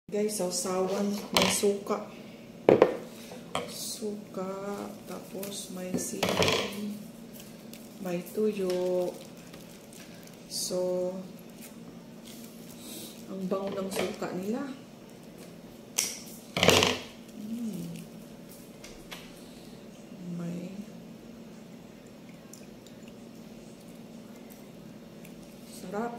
Guys, sausawan, may suka. Suka, tapos may sili, may tuyo. So, ang bango ng suka nila. May sarap.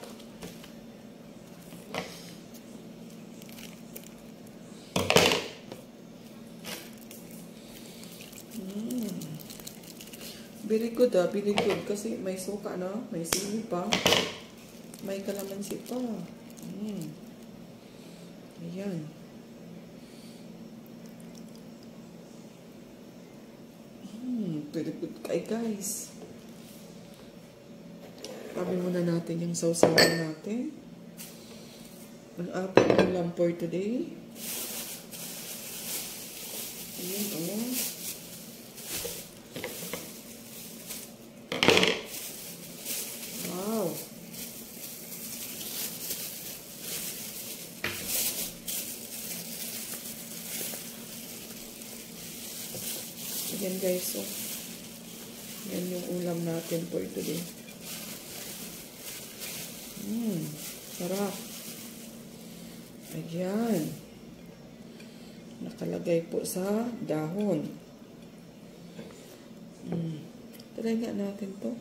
Very good very good. Kasi may suka na, may sili pa, may kalamansi pa. Ayan. Very good guys. Tabi muna natin yung sausawan natin. Ang ating ulam for today. Ayan, Wow. Ayan guys, so yan yung ulam natin for today. Sarap. Ayan. Nakalagay po sa dahon. Try nga natin to.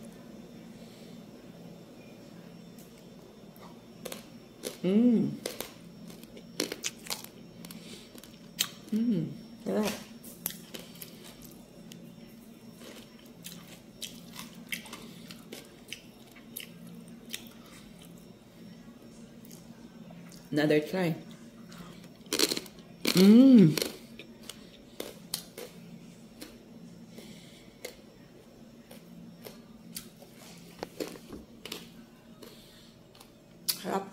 Sarap. Another try. Sarap.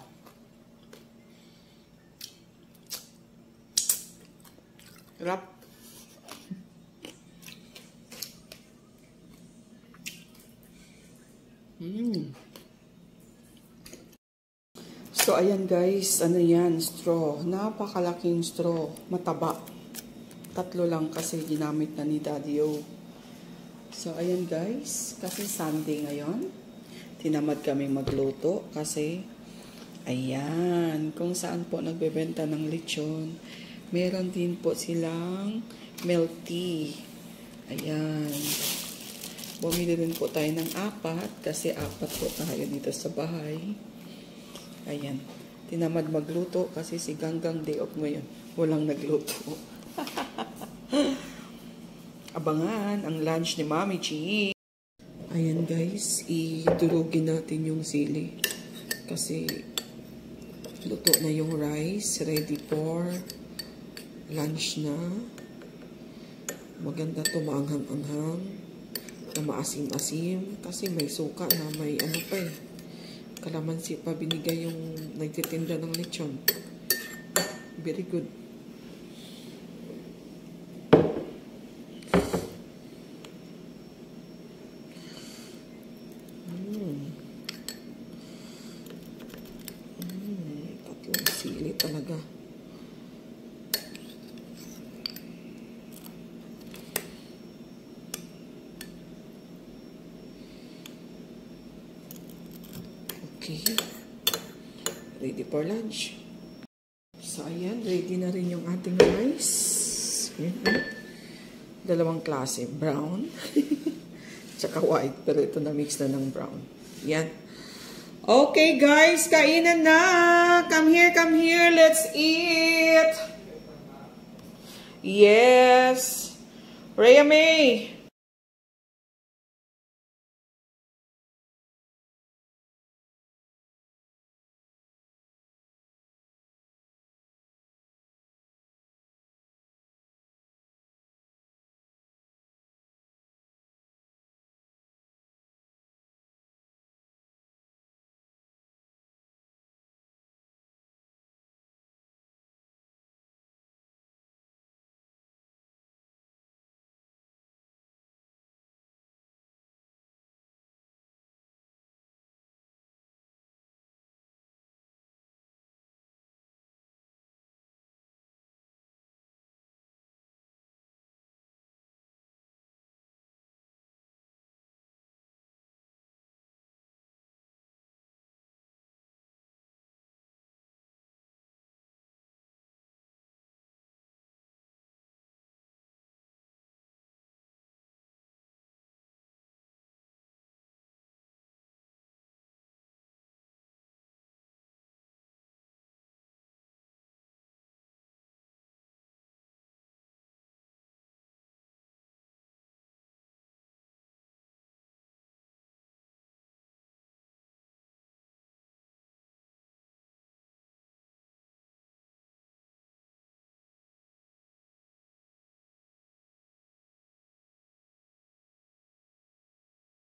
Sarap. So, ayan guys, ano yan, straw. Napakalaking straw. Mataba. 3 lang kasi ginamit na ni Daddy O. So, ayan guys, kasi Sunday ngayon. Tinamad kami magluto kasi, ayan, kung saan po nagbebenta ng lechon, meron din po silang milk tea. Ayan. Bumili din po tayo ng 4 kasi 4 po tayo dito sa bahay. Ayan. Tinamad magluto kasi si Ganggang day off ngayon. Walang nagluto. Abangan ang lunch ni Mami Chi. Ayan guys, idurugin natin yung sili. Kasi luto na yung rice. Ready for lunch na. Maganda to, maanghang-anghang. Na maasim-asim. Kasi may suka na, may ano pa eh. Kalamansi pa binigay yung nagtitinda ng lechon. Very good. Tatlong sili talaga. Okay. Ready for lunch. So, ayan. Ready na rin yung ating rice. Dalawang klase. Brown. Tsaka white. Pero ito na mix na ng brown. Yan. Okay, guys. Kainan na. Come here, come here. Let's eat. Yes. Rhea May.